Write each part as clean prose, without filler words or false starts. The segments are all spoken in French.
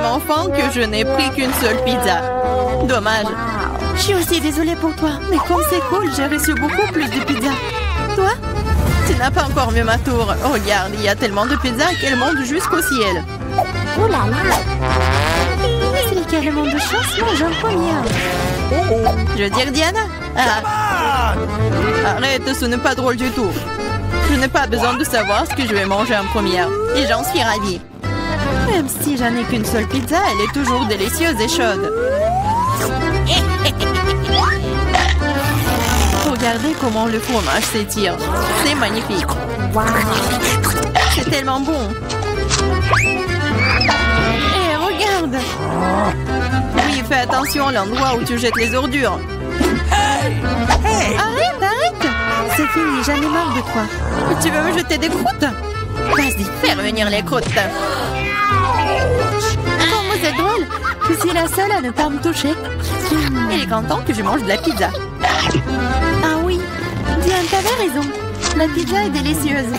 tellement faim que je n'ai pris qu'une seule pizza. Dommage. Je suis aussi désolée pour toi, mais comme c'est cool, j'ai reçu beaucoup plus de pizza. Toi? Tu n'as pas encore vu ma tour. Regarde, il y a tellement de pizzas qu'elles montent jusqu'au ciel. Oh là là. C'est carrément de chance, mange en première. Je veux dire Diana? Ah. Arrête, ce n'est pas drôle du tout. Je n'ai pas besoin de savoir ce que je vais manger en première. Et j'en suis ravie. Même si j'en ai qu'une seule pizza, elle est toujours délicieuse et chaude. Regardez comment le fromage s'étire. C'est magnifique. Wow. C'est tellement bon. Et regarde. Oui, fais attention à l'endroit où tu jettes les ordures. Arrête, arrête. C'est fini, j'en ai marre de toi. Tu veux me jeter des croûtes? Vas-y, fais revenir les croûtes. Comment c'est drôle. Je suis la seule à ne pas me toucher. Il est content que je mange de la pizza. Ah oui, Diane, t'avais raison. La pizza est délicieuse.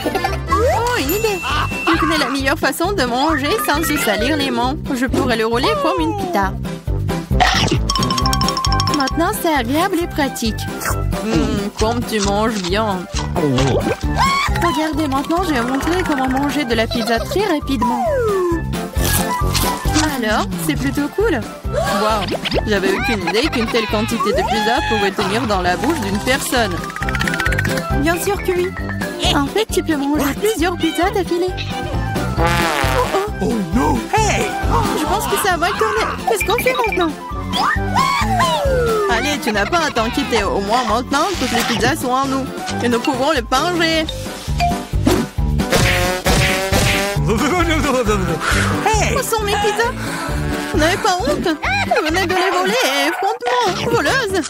Oh, une idée. Je connais la meilleure façon de manger sans se salir les mains. Je pourrais le rouler comme une pita. Maintenant, c'est agréable et pratique. Comme tu manges bien. Regardez, maintenant, je vais montrer comment manger de la pizza très rapidement. Alors, c'est plutôt cool. Wow, j'avais aucune idée qu'une telle quantité de pizza pouvait tenir dans la bouche d'une personne. Bien sûr que oui. En fait, tu peux manger plusieurs pizzas d'affilée. Oh non! Hey! Je pense que ça va tourner. Qu'est-ce qu'on fait maintenant? Allez, tu n'as pas à t'inquiéter. Au moins maintenant, toutes les pizzas sont en nous. Et nous pouvons les manger. Hey! Où sont mes pizzas? Vous n'avez pas honte? Vous venez de les voler et frontement, voleuse.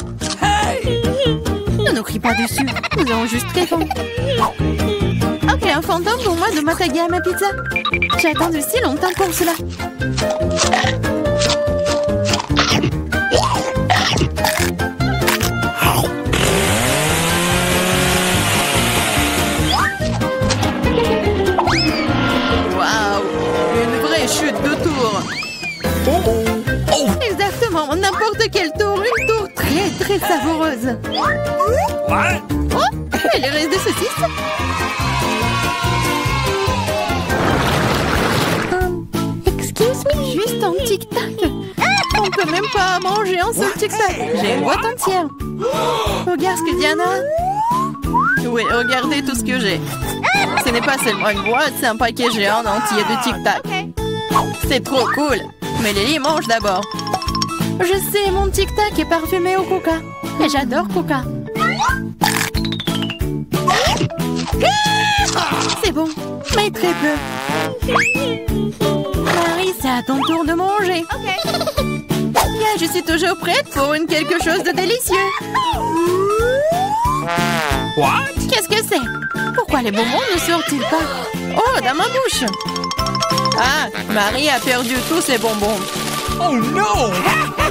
Ne nous crie pas dessus. Nous avons juste très faim. Ok, un fantôme pour moi de m'attaquer à ma pizza. J'ai attendu si longtemps pour cela. Waouh! Une vraie chute de tour. Exactement, n'importe quel tour. Une tour très très savoureuse. What? Oh, elle reste de saucisses. Excuse me. Juste un tic-tac. On peut même pas manger un seul tic-tac. J'ai une boîte entière. Regarde ce que Diana a. Oui, regardez tout ce que j'ai. Ce n'est pas seulement une boîte, c'est un paquet géant entier de tic-tac. C'est trop cool. Mais Lily mange d'abord. Je sais, mon tic-tac est parfumé au coca. Et j'adore coca. C'est bon, mais très peu. Marie, c'est à ton tour de manger. Bien, je suis toujours prête pour quelque chose de délicieux. What? Qu'est-ce que c'est? Pourquoi les bonbons ne sortent-ils pas? Oh, dans ma bouche. Ah, Marie a perdu tous ses bonbons. Oh non!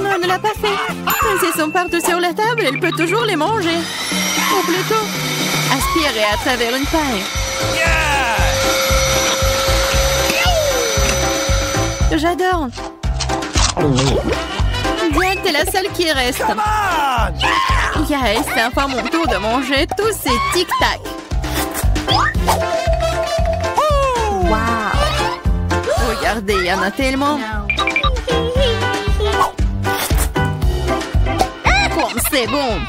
Non, elle ne l'a pas fait. Même s'ils sont partout sur la table, elle peut toujours les manger. Ou plutôt, aspirer à travers une paille. Yeah! J'adore. Diane, t'es la seule qui reste. Come on! Yael, c'est enfin mon tour de manger tous ces tic-tac. Wow. Regardez, il y en a tellement. Comme c'est bon.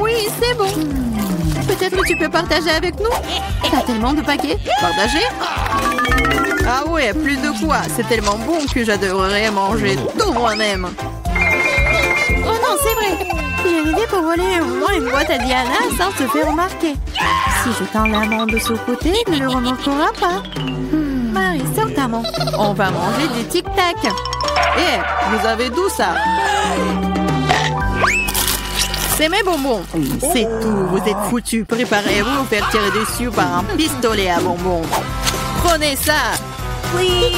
Oui, c'est bon. Peut-être que tu peux partager avec nous? T'as tellement de paquets. Partager? Ah ouais, plus de quoi. C'est tellement bon que j'adorerais manger tout moi-même. Oh non, c'est vrai. J'ai une idée pour voler au moins une boîte à Diana sans se faire remarquer. Si je tends la main de ce côté, il ne le remarquera pas. Marie, sors ta main. On va manger des tic-tac. Eh, vous avez d'où ça? C'est mes bonbons. C'est tout, vous êtes foutus. Préparez-vous à vous faire tirer dessus par un pistolet à bonbons. Prenez ça. Please.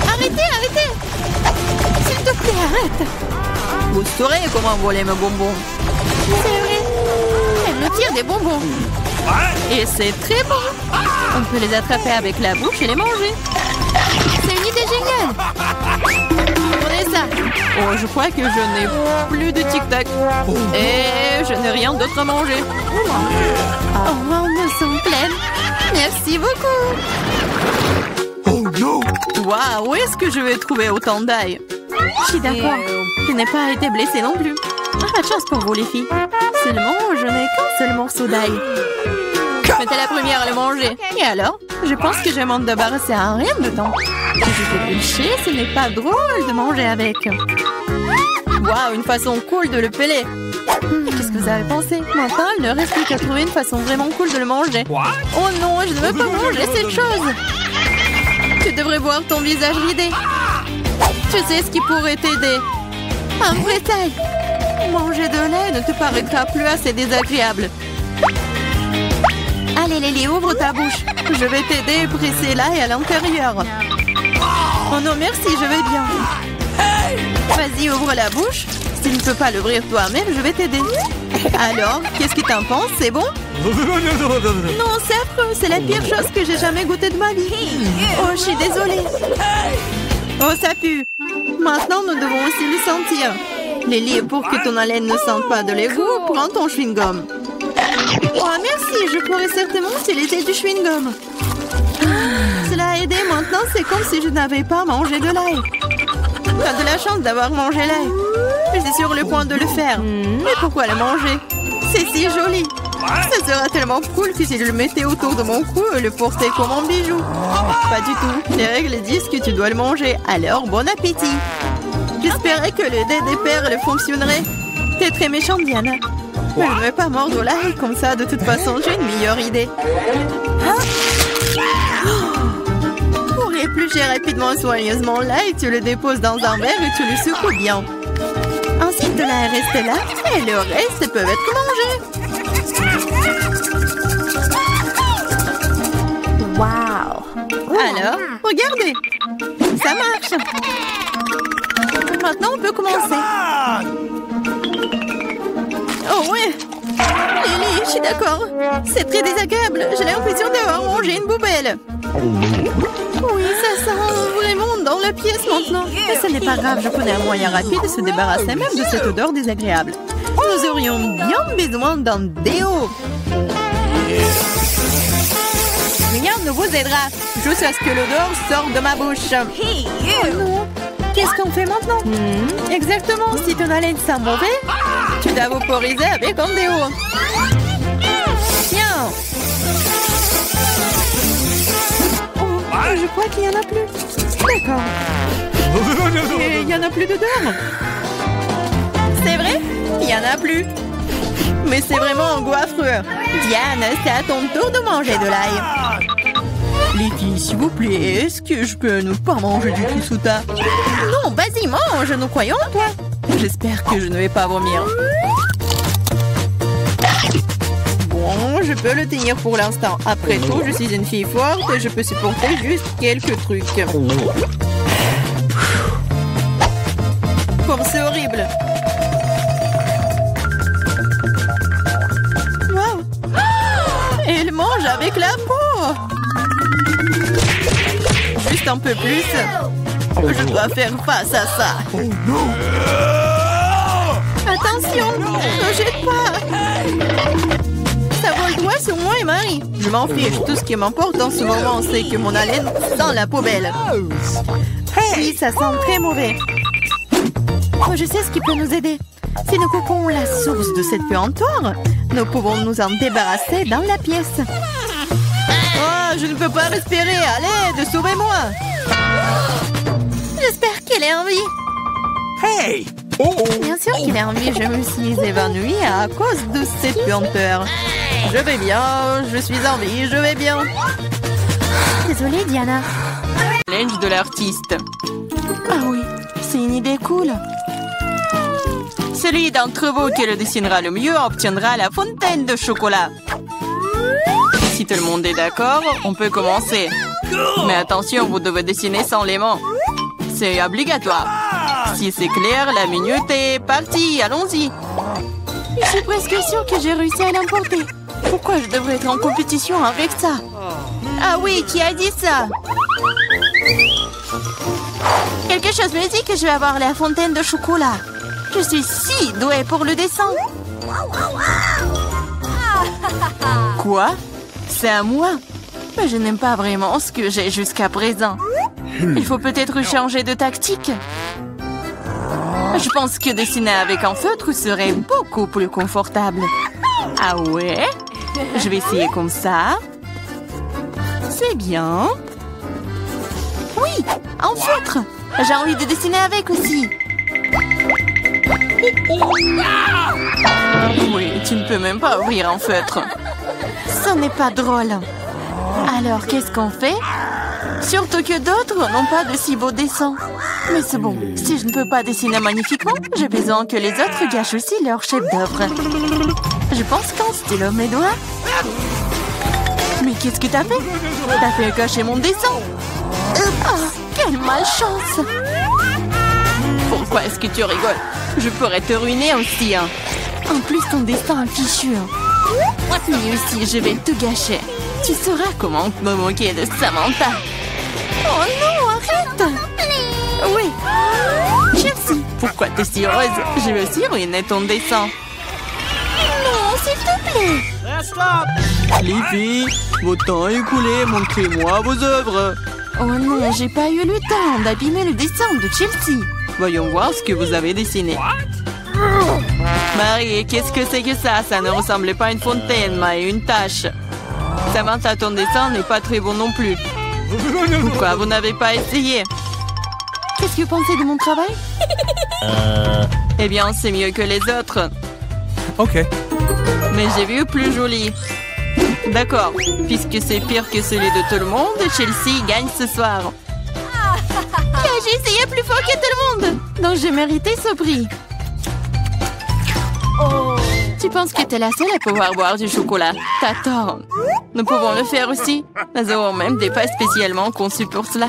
Arrêtez, arrêtez. S'il te plaît, arrête. Vous saurez comment voler mes bonbons. C'est vrai. Elle me tire des bonbons. Et c'est très bon. On peut les attraper avec la bouche et les manger. C'est une idée géniale. Prenez ça. Oh, je crois que je n'ai plus de tic-tac. Et je n'ai rien d'autre à manger. Oh, me sont pleines. Merci beaucoup. Oh no! Waouh, où est-ce que je vais trouver autant d'ail? Je suis d'accord. Je n'ai pas été blessée non plus. Pas de chance pour vous, les filles. Seulement, je n'ai qu'un seul morceau d'ail. J'étais la première à le manger. Et alors? Je pense que je vais m'en débarrasser en rien de temps. Si je fais pêcher, ce n'est pas drôle de manger avec. Waouh, une façon cool de le peler. Qu'est-ce que vous avez pensé? Maintenant, il ne reste plus qu'à trouver une façon vraiment cool de le manger. Oh non, je ne veux pas manger cette chose. Tu devrais voir ton visage ridé. Tu sais ce qui pourrait t'aider. Un vrai taille. Manger de lait ne te paraîtra plus assez désagréable. Allez, Lily, ouvre ta bouche. Je vais t'aider à presser l'ail à l'intérieur. Oh non, merci, je vais bien. Vas-y, ouvre la bouche. Si tu ne peux pas l'ouvrir toi-même, je vais t'aider. Alors, qu'est-ce que t'en penses? C'est bon? Non, c'est affreux. C'est la pire chose que j'ai jamais goûté de ma vie. Oh, je suis désolée. Oh, ça pue. Maintenant, nous devons aussi le sentir. Lily, pour que ton haleine ne sente pas de l'égout, prends ton chewing-gum. Oh, merci. Je pourrais certainement utiliser du chewing-gum. Cela a aidé. Maintenant, c'est comme si je n'avais pas mangé de l'ail. Tu as de la chance d'avoir mangé l'ail. Je suis sur le point de le faire. Mais pourquoi le manger? C'est si joli. Ça sera tellement cool que si je le mettais autour de mon cou et le portais comme un bijou. Pas du tout. Les règles disent que tu dois le manger. Alors, bon appétit. J'espérais que le dé des perles fonctionnerait. T'es très méchante, Diana. Mais je ne vais pas mordre l'ail comme ça. De toute façon, j'ai une meilleure idée. Pour éplucher rapidement soigneusement l'ail, tu le déposes dans un verre et tu le secoues bien. Ensuite, de l'ail reste là et le reste peut être mangé. Wow. Alors, regardez. Ça marche. Maintenant, on peut commencer. Oh ouais. Lily, je suis d'accord. C'est très désagréable. J'ai l'impression d'avoir mangé une poubelle. Oui, ça sent vraiment dans la pièce maintenant. Mais ce n'est pas grave, je connais un moyen rapide de se débarrasser même de cette odeur désagréable. Nous aurions bien besoin d'un déo. Rien ne vous aidera, juste à ce que l'odeur sorte de ma bouche. Oh non. Qu'est-ce qu'on fait maintenant? Exactement, si ton haleine sent mauvais, tu dois vaporiser avec un déo. Tiens. Je crois qu'il n'y en a plus. D'accord. Et il n'y en a plus d'odeur. C'est vrai? Il n'y en a plus. Mais c'est vraiment un goût affreux. Diane, c'est à ton tour de manger de l'ail. Les filles, s'il vous plaît, est-ce que je peux ne pas manger du tout ça? Non, vas-y, mange, nous croyons en toi. J'espère que je ne vais pas vomir. Bon, je peux le tenir pour l'instant. Après tout, je suis une fille forte et je peux supporter juste quelques trucs. Comme c'est horrible. Wow. Et il mange avec la peau. Juste un peu plus. Je dois faire face à ça. Attention, ne jette pas. Ça vole droit sur moi et Marie. Je m'en fiche. Tout ce qui m'importe en ce moment, c'est que mon haleine sent la poubelle. Oui, ça sent très mauvais. Oh, je sais ce qui peut nous aider. Si nous coupons la source de cette puanteur, nous pouvons nous en débarrasser dans la pièce. Oh, je ne peux pas respirer. Allez, sauvez-moi. J'espère qu'elle est en vie. Hey! Bien sûr qu'il est en vie. Je me suis évanouie à cause de cette puanteur. Je vais bien. Je suis en vie. Je vais bien. Désolée, Diana. Linge de l'artiste. Ah oui, c'est une idée cool. Celui d'entre vous qui le dessinera le mieux obtiendra la fontaine de chocolat. Si tout le monde est d'accord, on peut commencer. Mais attention, vous devez dessiner sans les mains. C'est obligatoire. Si c'est clair, la minute est partie. Allons-y. Je suis presque sûre que j'ai réussi à l'emporter. Pourquoi je devrais être en compétition avec ça? Ah oui, qui a dit ça? Quelque chose me dit que je vais avoir la fontaine de chocolat. Je suis si douée pour le dessin. Quoi? C'est à moi? Mais je n'aime pas vraiment ce que j'ai jusqu'à présent. Il faut peut-être changer de tactique. Je pense que dessiner avec un feutre serait beaucoup plus confortable. Ah ouais? Je vais essayer comme ça. C'est bien. Oui, un feutre. J'ai envie de dessiner avec aussi. Oui, tu ne peux même pas ouvrir un feutre. Ce n'est pas drôle. Alors, qu'est-ce qu'on fait? Surtout que d'autres n'ont pas de si beaux dessins. Mais c'est bon, si je ne peux pas dessiner magnifiquement, j'ai besoin que les autres gâchent aussi leur chef-d'œuvre. Je pense qu'en stylo mes doigts. Mais qu'est-ce que t'as fait? T'as fait gâcher mon dessin. Ah, quelle malchance! Pourquoi est-ce que tu rigoles? Je pourrais te ruiner aussi, hein. En plus, ton dessin est fichu. Lui aussi, je vais tout gâcher. Tu sauras comment me moquer de Samantha. Oh non, arrête! Oui. Chelsea, pourquoi t'es si heureuse? Je vais aussi ruiner ton dessin. Non, s'il te plaît. Les filles, votre temps est écoulé, montrez-moi vos œuvres. Oh non, j'ai pas eu le temps d'abîmer le dessin de Chelsea. Voyons voir ce que vous avez dessiné. Marie, qu'est-ce que c'est que ça? Ça ne ressemblait pas à une fontaine, mais à une tache. Samantha, ton dessin n'est pas très bon non plus. Pourquoi vous n'avez pas essayé? Qu'est-ce que vous pensez de mon travail? Eh bien, c'est mieux que les autres. Ok. Mais j'ai vu plus joli. D'accord, puisque c'est pire que celui de tout le monde, Chelsea gagne ce soir. J'ai essayé plus fort que tout le monde. Donc j'ai mérité ce prix. Tu penses que t'es la seule à pouvoir boire du chocolat? T'as tort. Nous pouvons le faire aussi. Nous avons même des pâtes spécialement conçues pour cela.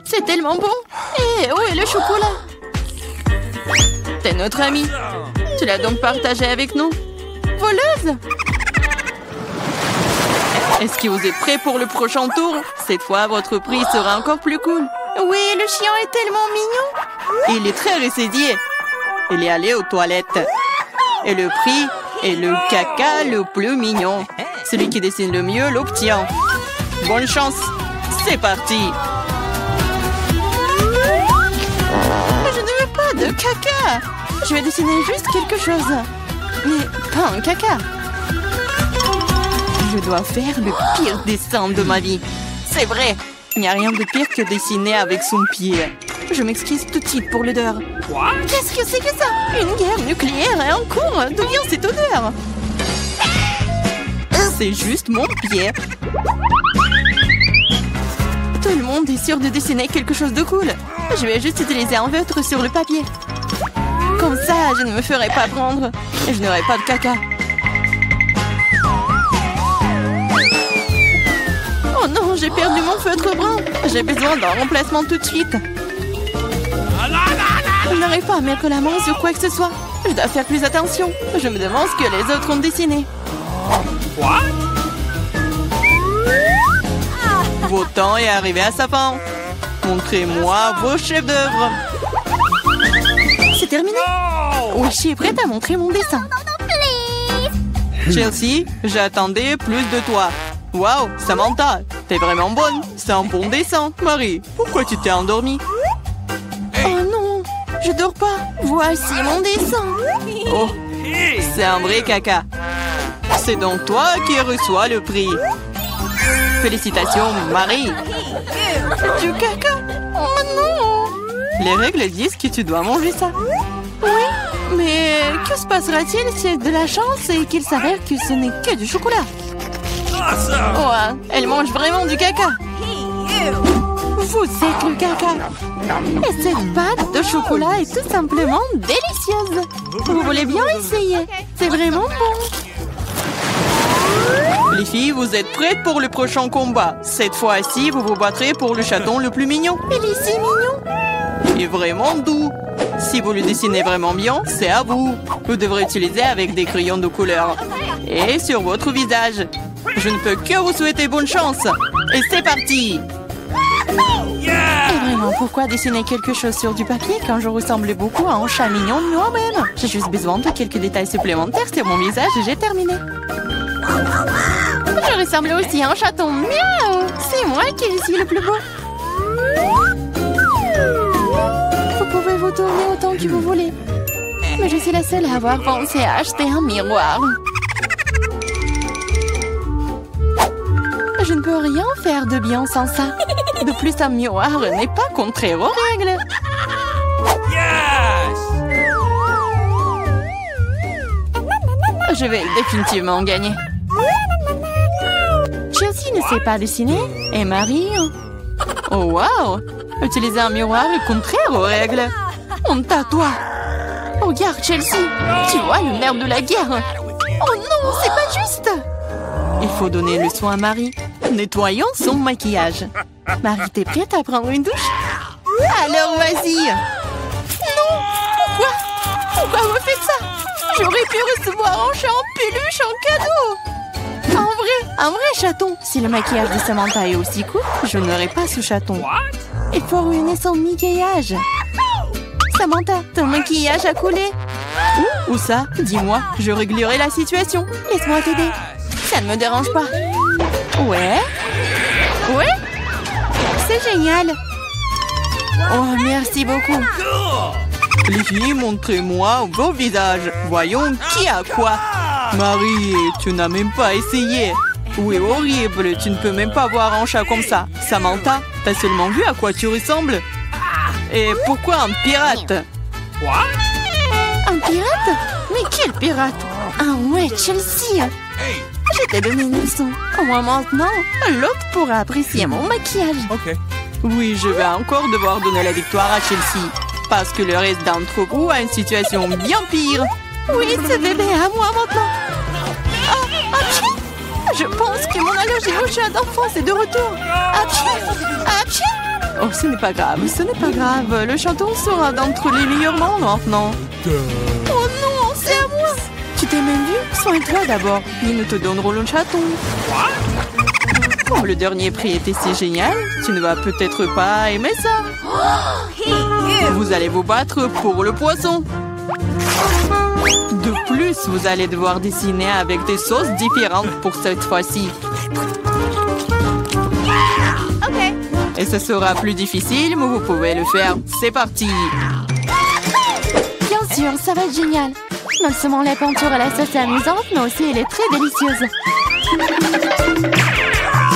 C'est tellement bon. Et où est le chocolat? T'es notre amie. Tu l'as donc partagé avec nous? Voleuse! Est-ce que vous êtes prêts pour le prochain tour? Cette fois, votre prix sera encore plus cool. Oui, le chien est tellement mignon. Il est très ressaidié. Il est allé aux toilettes. Et le prix est le caca le plus mignon. Celui qui dessine le mieux l'obtient. Bonne chance. C'est parti. Je ne veux pas de caca. Je vais dessiner juste quelque chose. Mais pas un caca. Je dois faire le pire dessin de ma vie. C'est vrai. Il n'y a rien de pire que dessiner avec son pied. Je m'excuse tout de suite pour l'odeur. Qu'est-ce que c'est que ça? Une guerre nucléaire est en cours. D'où vient cette odeur? C'est juste mon pied. Tout le monde est sûr de dessiner quelque chose de cool. Je vais juste utiliser un feutre sur le papier. Comme ça, je ne me ferai pas prendre. Et je n'aurai pas de caca. Oh non, j'ai perdu mon feutre brun. J'ai besoin d'un remplacement tout de suite. Je n'arrive pas à mettre la main sur quoi que ce soit. Je dois faire plus attention. Je me demande ce que les autres ont dessiné. Votre temps est arrivé à sa fin. Montrez-moi vos chefs-d'œuvre. C'est terminé. Wishi est prête à montrer mon dessin. Chelsea, j'attendais plus de toi. Waouh, Samantha, t'es vraiment bonne. C'est un bon dessin. Marie, pourquoi tu t'es endormie? Oh non, je dors pas. Voici mon dessin. Oh, c'est un vrai caca. C'est donc toi qui reçois le prix. Félicitations, Marie. Du caca. Oh non. Les règles disent que tu dois manger ça. Oui, mais que se passera-t-il si c'est de la chance et qu'il s'avère que ce n'est que du chocolat? Oh, elle mange vraiment du caca. Vous êtes le caca. Et cette pâte de chocolat est tout simplement délicieuse. Vous voulez bien essayer? C'est vraiment bon. Les filles, vous êtes prêtes pour le prochain combat. Cette fois-ci, vous vous battrez pour le chaton le plus mignon. Il est si mignon. est vraiment doux. Si vous le dessinez vraiment bien, c'est à vous. Vous devrez utiliser avec des crayons de couleur. Et sur votre visage. Je ne peux que vous souhaiter bonne chance. Et c'est parti! Et vraiment, pourquoi dessiner quelque chose sur du papier quand je ressemble beaucoup à un chat mignon de moi-même? J'ai juste besoin de quelques détails supplémentaires sur mon visage et j'ai terminé. Je ressemble aussi à un chaton. Miaou! C'est moi qui suis le plus beau. Vous pouvez vous tourner autant que vous voulez. Mais je suis la seule à avoir pensé à acheter un miroir. Je ne peux rien faire de bien sans ça. De plus, un miroir n'est pas contraire aux règles. Je vais définitivement gagner. Chelsea ne sait pas dessiner. Et Marie... Oh, wow! Utiliser un miroir est contraire aux règles. Honte à toi. Regarde, Chelsea. Tu vois le nerf de la guerre. Oh non, c'est pas juste. Il faut donner le soin à Marie. Nettoyons son maquillage. Marie, t'es prête à prendre une douche? Alors, vas-y. Non! Pourquoi vous faites ça? J'aurais pu recevoir un chat en peluche en cadeau. Un vrai chaton. Si le maquillage de Samantha est aussi court, je n'aurai pas ce chaton. Il faut ruiner son maquillage. Samantha, ton maquillage a coulé. Où ça? Dis-moi, je réglerai la situation. Laisse-moi t'aider. Ça ne me dérange pas. Ouais? C'est génial. Oh, merci beaucoup. Les filles, montrez-moi vos visages. Voyons qui a quoi. Marie, tu n'as même pas essayé. Oui, horrible. Tu ne peux même pas voir un chat comme ça. Samantha, t'as seulement vu à quoi tu ressembles? Et pourquoi un pirate? Un pirate? Mais quel pirate? Ah ouais, Chelsea. Je t'ai donné une leçon. Au moins maintenant, l'autre pourra apprécier mon maquillage. Oui, je vais encore devoir donner la victoire à Chelsea. Parce que le reste d'entre vous a une situation bien pire. Oui, ce bébé est à moi maintenant. Je pense que mon allergie au chat d'enfance est de retour. Oh, ce n'est pas grave, Le chaton sera d'entre les meilleurs mondes maintenant. Oh non, c'est à moi. Tu t'es même vu? Soigne-toi d'abord. Puis nous te donnerons le chaton. Comme le dernier prix était si génial, tu ne vas peut-être pas aimer ça. Vous allez vous battre pour le poisson. De plus, vous allez devoir dessiner avec des sauces différentes pour cette fois-ci. Et ce sera plus difficile, mais vous pouvez le faire. C'est parti! Bien sûr, ça va être génial. Non seulement la peinture à la sauce est amusante, mais aussi elle est très délicieuse.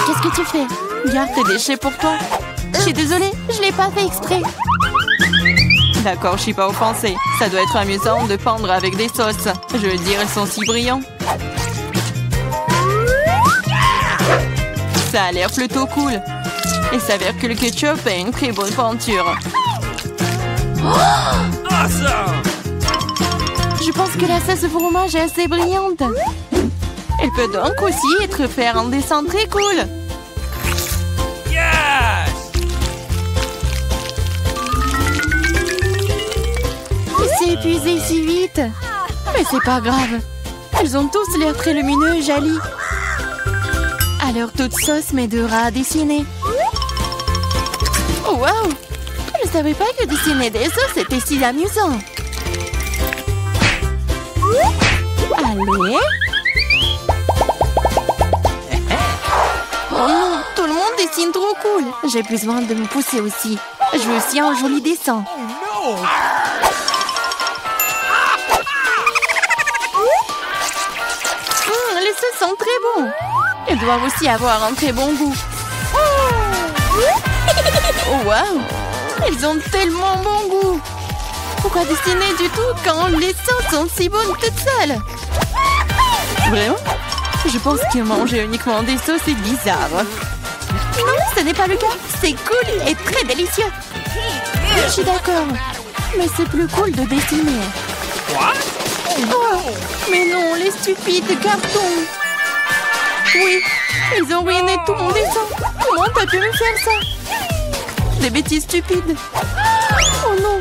Qu'est-ce que tu fais? Garde tes déchets pour toi. Je suis désolée, je l'ai pas fait exprès. D'accord, je suis pas offensée. Ça doit être amusant de peindre avec des sauces. Je veux dire, elles sont si brillants. Ça a l'air plutôt cool. Il s'avère que le ketchup est une très bonne peinture. Je pense que la sauce au fromage est assez brillante. Elle peut donc aussi être faire un dessin très cool. Il s'est épuisé si vite. Mais c'est pas grave. Ils ont tous l'air très lumineux et jolis. Alors toute sauce m'aidera à dessiner. Oh, wow! Je savais pas que dessiner des sauces était si amusant. Allez. Oh non, tout le monde dessine trop cool. J'ai besoin de me pousser aussi. Je veux aussi un joli dessin. Les sauces sont très bons. Elles doivent aussi avoir un très bon goût. Oh wow! Elles ont tellement bon goût. Pourquoi dessiner du tout quand les sauces sont si bonnes toutes seules? Vraiment? Je pense que manger uniquement des sauces est bizarre. Non, ce n'est pas le cas. C'est cool et très délicieux. Je suis d'accord. Mais c'est plus cool de dessiner. Oh, mais non, les stupides cartons. Oui, ils ont ruiné tout mon dessin. Comment t'as pu me faire ça? Des bêtises stupides. Oh non,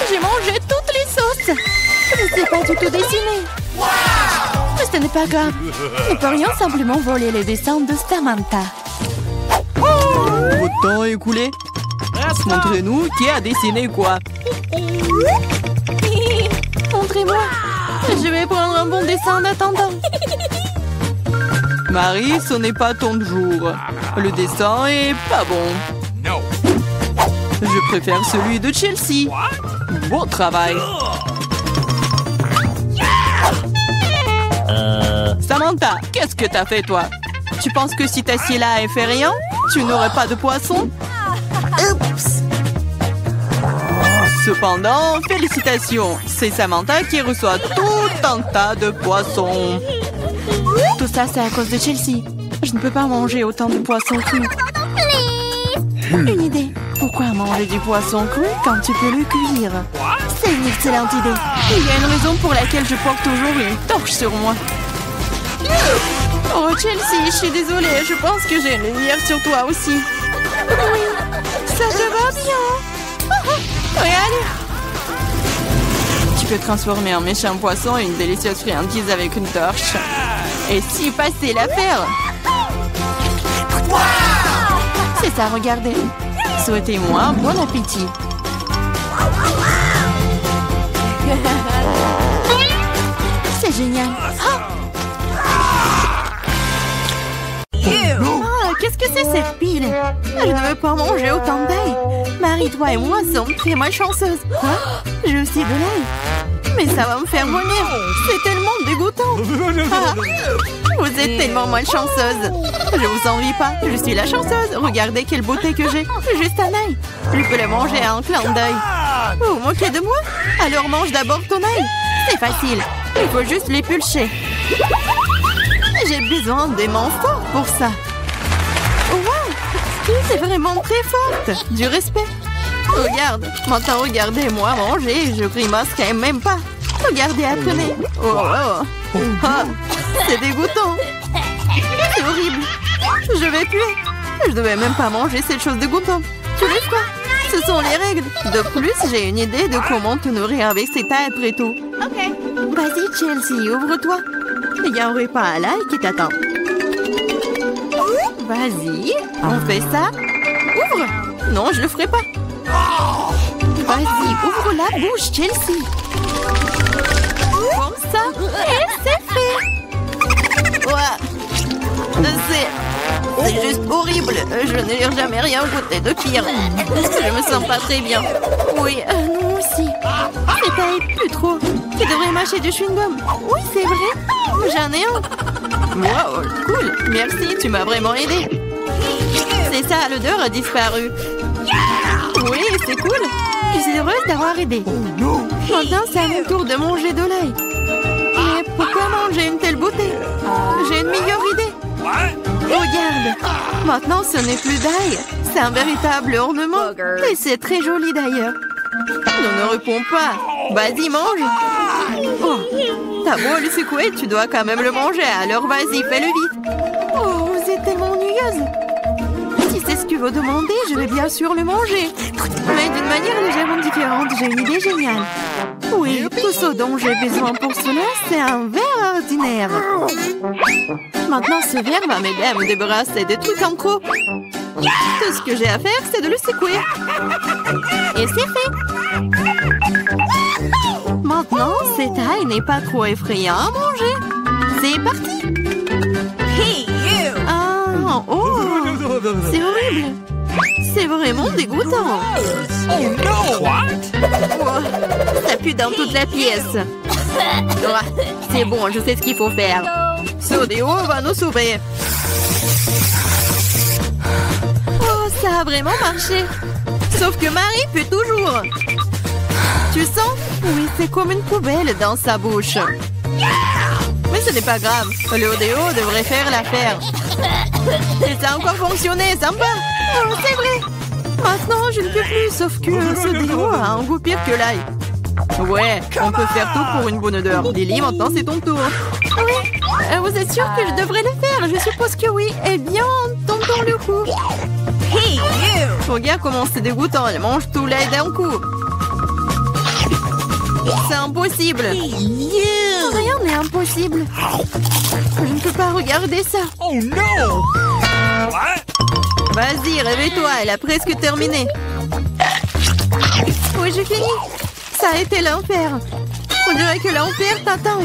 j'ai mangé toutes les sauces. Je ne sais pas du tout dessiner. Mais ce n'est pas grave. Nous pourrions simplement voler les dessins de Samantha. Votre temps est écoulé. Montrez-nous qui a dessiné quoi. Montrez-moi. Je vais prendre un bon dessin en attendant. Marie, ce n'est pas ton jour. Le dessin est pas bon. No. Je préfère celui de Chelsea. Bon travail. Samantha, qu'est-ce que t'as fait, toi? Tu penses que si t'assieds là et fais rien, tu n'aurais pas de poisson? Oups. Cependant, félicitations. C'est Samantha qui reçoit tout un tas de poissons. Tout ça, c'est à cause de Chelsea. Je ne peux pas manger autant de poissons crus. Une idée. Pourquoi manger du poisson cru quand tu peux le cuire? C'est une excellente idée. Il y a une raison pour laquelle je porte toujours une torche sur moi. Oh, Chelsea, je suis désolée. Je pense que j'ai une lumière sur toi aussi. Oui, ça te va bien. Regarde. Tu peux transformer un méchant poisson en une délicieuse friandise avec une torche. Et si facile à faire. C'est ça, regardez. Souhaitez-moi bon appétit. C'est génial. Ah, qu'est-ce que c'est cette pile? Je ne veux pas manger autant d'ail. Marie, toi et moi sommes très malchanceuses. Quoi? J'ai aussi de l'ail. Mais ça va me faire vomir. C'est tellement dégoûtant. Ah, vous êtes tellement malchanceuse. Je vous envie pas. Je suis la chanceuse. Regardez quelle beauté que j'ai. Juste un ail. Je peux le manger à un clin d'œil. Vous vous moquez de moi? Alors mange d'abord ton ail. C'est facile. Il faut juste l'épulcher. J'ai besoin des mains fortes pour ça. Wow! C'est vraiment très forte. Du respect. Regarde. Maintenant, regardez-moi manger. Je grimacerai même pas. Regardez, apprenez. Oh, oh. Ah, c'est dégoûtant. C'est horrible. Je vais puer. Je devais même pas manger cette chose dégoûtante. Tu le quoi? Ce sont les règles. De plus, j'ai une idée de comment te nourrir avec cet ail après tout. Ok. Vas-y, Chelsea, ouvre-toi. Il y a un repas à l'ail qui t'attend. Vas-y, on fait ça. Ouvre. Non, je le ferai pas. Vas-y, ouvre la bouche, Chelsea. Comme ça, et c'est fait. Ouais. C'est juste horrible. Je n'ai jamais rien goûté de pire. Je me sens pas très bien. Oui, nous aussi. C'est pas plus trop. Tu devrais mâcher du chewing-gum. Oui, c'est vrai. J'en ai un. Wow, cool. Merci, tu m'as vraiment aidé. C'est ça, l'odeur a disparu. Oui, c'est cool. Je suis heureuse d'avoir aidé. Maintenant, c'est à mon tour de manger de l'ail. Mais pourquoi manger une telle beauté? J'ai une meilleure idée. Regarde. Maintenant, ce n'est plus d'ail. C'est un véritable ornement. Et c'est très joli d'ailleurs. Ne réponds pas. Vas-y, mange. Oh, t'as beau le secouer, tu dois quand même le manger. Alors vas-y, fais-le vite. Oh, vous êtes tellement ennuyeuse. Si c'est ce que vous demandez, je vais bien sûr le manger. Mais d'une manière légèrement différente, j'ai une idée géniale. Oui, tout ce dont j'ai besoin pour cela, c'est un verre ordinaire. Maintenant, ce verre va m'aider à me débarrasser des trucs en trop. Tout ce que j'ai à faire, c'est de le secouer. Et c'est fait. Maintenant, cet ail n'est pas trop effrayant à manger. C'est parti. Ah, oh, c'est horrible. C'est vraiment dégoûtant. Oh, ça pue dans toute la pièce. Oh, c'est bon, je sais ce qu'il faut faire. Ce déo va nous sauver. Oh, ça a vraiment marché. Sauf que Marie pue toujours. Tu sens? Oui, c'est comme une poubelle dans sa bouche. Mais ce n'est pas grave. Le odéo devrait faire l'affaire. Et ça a encore fonctionné, sympa. Oh, c'est vrai. Maintenant, je ne peux plus, sauf que ce déo a un goût pire que l'ail. Ouais, on peut faire tout pour une bonne odeur. Lily, maintenant c'est ton tour. Oui, vous êtes sûr que je devrais le faire? Je suppose que oui. Eh bien, tentons le coup. Hey, you! Regarde comment c'est dégoûtant, elle mange tout l'ail d'un coup. C'est impossible. Rien n'est impossible. Je ne peux pas regarder ça. Oh no! What? Vas-y, réveille-toi, elle a presque terminé. Oui, j'ai fini. Ça a été l'enfer. On dirait que l'enfer t'attend.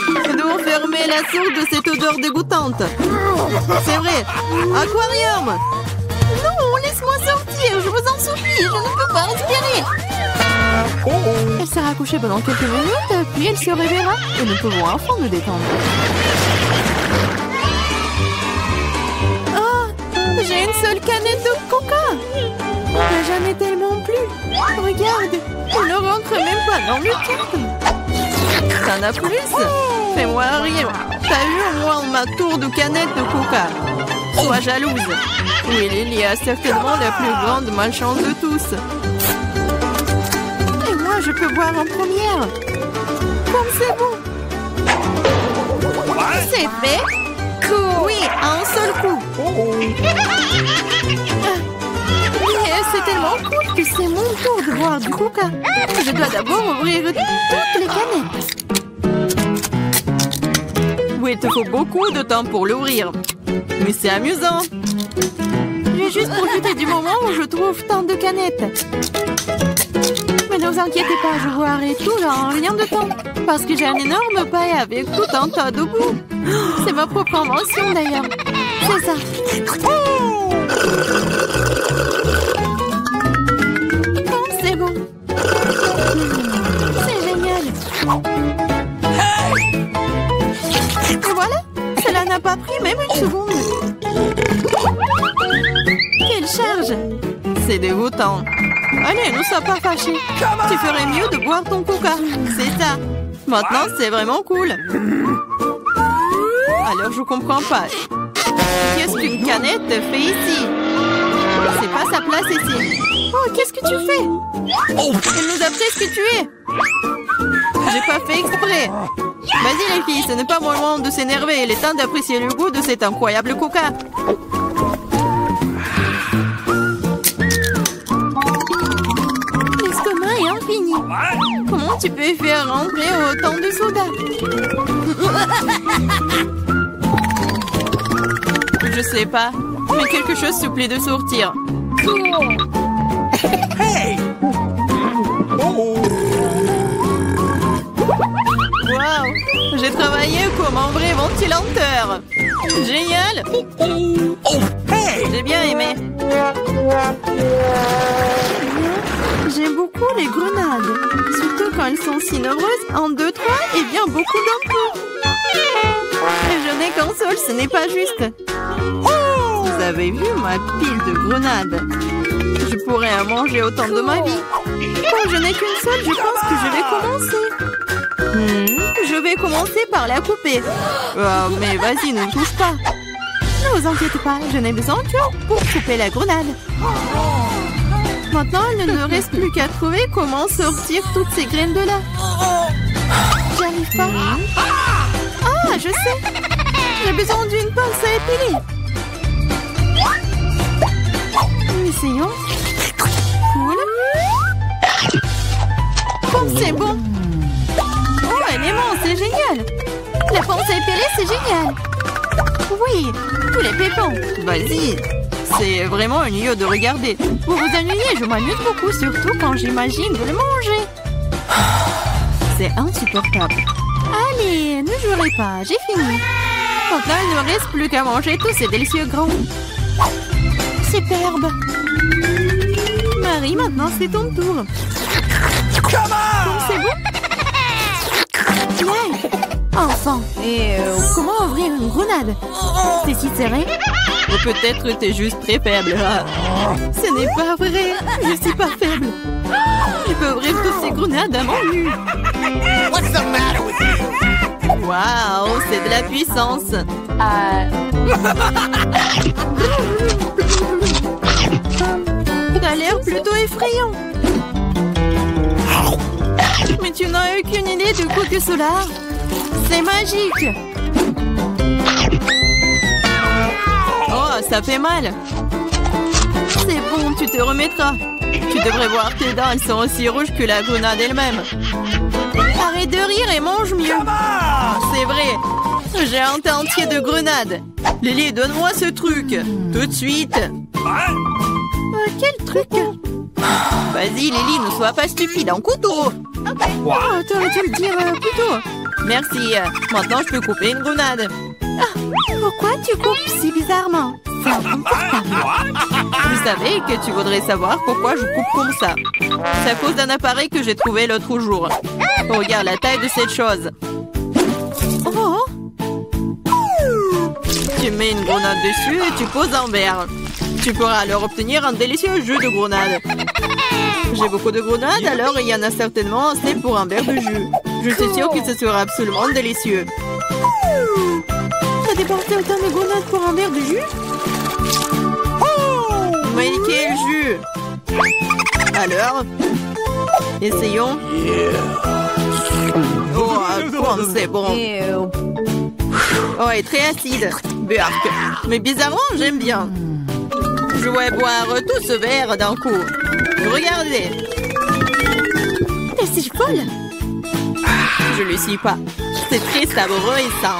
Nous devons fermer la source de cette odeur dégoûtante. C'est vrai. Aquarium! Non, laisse-moi sortir, je vous en supplie, je ne peux pas respirer. Elle sera couchée pendant quelques minutes, puis elle se réveillera et nous pouvons enfin nous détendre. Oh, j'ai une seule canette de coca. Mais j'en ai tellement plus. Regarde, on ne rentre même pas dans le cadre. T'en as plus? Fais-moi rire. T'as eu au moins ma tour de canette de coca. Sois jalouse. Oui, Lily a certainement la plus grande malchance de tous. Et moi, je peux boire en première. Comme c'est bon. C'est fait. Cool. Oui, à un seul coup. Mais c'est tellement cool que c'est mon tour de boire du coca. Je dois d'abord ouvrir toutes les canettes. Oui, il te faut beaucoup de temps pour l'ouvrir. Mais c'est amusant. J'ai juste profité du moment où je trouve tant de canettes. Mais ne vous inquiétez pas, je boirai tout en rien de temps. Parce que j'ai un énorme paille avec tout un tas de goût. C'est ma propre invention d'ailleurs. C'est ça. Oh, c'est bon. C'est génial. Et voilà, cela n'a pas pris même une seconde. Quelle charge! C'est dégoûtant. Allez, ne sois pas fâchés. Tu ferais mieux de boire ton coca. C'est ça. Maintenant, c'est vraiment cool. Alors, je comprends pas. Qu'est-ce qu'une canette fait ici? C'est pas sa place ici. Oh, qu'est-ce que tu fais? Elle nous a presque tués. J'ai pas fait exprès. Vas-y les filles, ce n'est pas mon moment de s'énerver. Il est temps d'apprécier le goût de cet incroyable coca. L'estomac est infini. Comment tu peux faire rentrer autant de soda? Je sais pas, mais quelque chose supplie de sortir. Hey! Waouh! J'ai travaillé comme un vrai ventilateur. Génial! Hey! J'ai bien aimé. J'aime beaucoup les grenades. Surtout quand elles sont si nombreuses. 1, 2, 3 et bien beaucoup d'un coup. Je n'ai qu'un seul, ce n'est pas juste. Vous avez vu ma pile de grenades? Je pourrais en manger autant de ma vie. Comme je n'ai qu'une seule, je pense que je vais commencer. Je vais commencer par la couper. Mais vas-y, ne touche pas. Ne vous inquiétez pas, je n'ai besoin que pour couper la grenade. Maintenant, il ne me reste plus qu'à trouver comment sortir toutes ces graines de là. J'y arrive pas. Ah, je sais. J'ai besoin d'une pince à épiler. Essayons. Cool. Oh, c'est bon. Oh, elle est mince, c'est génial. La pince à épiler, c'est génial. Oui, tous les pépins. Vas-y. C'est vraiment ennuyeux de regarder. Vous vous ennuyez, je m'amuse beaucoup, surtout quand j'imagine de le manger. C'est insupportable. Allez, ne jouerez pas, j'ai fini. Maintenant, il ne reste plus qu'à manger tous ces délicieux grands. Superbe. Marie, maintenant c'est ton tour. C'est bon? Ouais. Enfin. Et comment ouvrir une grenade? C'est si serré? Ou peut-être t'es juste très faible. Ce n'est pas vrai. Je suis pas faible. Je peux ouvrir toutes ces grenades à mon nu. What's the matter with you? Waouh, c'est de la puissance. T'as l'air plutôt effrayant. Mais tu n'as aucune idée de quoi que cela. C'est magique. Oh, ça fait mal. C'est bon, tu te remettras. Tu devrais voir tes dents, elles sont aussi rouges que la grenade elle-même. Arrête de rire et mange mieux. C'est vrai, j'ai un tas entier de grenades. Lily, donne-moi ce truc, tout de suite. Quel truc? Vas-y, Lily, ne sois pas stupide, un couteau. Oh, t'aurais dû le dire plus tôt. Merci, maintenant je peux couper une grenade. Ah, pourquoi tu coupes si bizarrement? C'est inconfortable. Vous savez que tu voudrais savoir pourquoi je coupe comme ça. C'est à cause d'un appareil que j'ai trouvé l'autre jour. Regarde la taille de cette chose. Oh. Tu mets une grenade dessus et tu poses un verre. Tu pourras alors obtenir un délicieux jus de grenade. J'ai beaucoup de grenades, alors il y en a certainement assez pour un verre de jus. Je suis sûre que ce sera absolument délicieux. T'as dépensé autant de grenades pour un verre de jus? Mais quel jus! Alors, essayons. Oh, comme c'est bon. Oh, et très acide. Burk. Mais bizarrement, j'aime bien. Je vais boire tout ce verre d'un coup. Regardez. Mais c'est folle. Je le suis pas. C'est très savoureux et sain.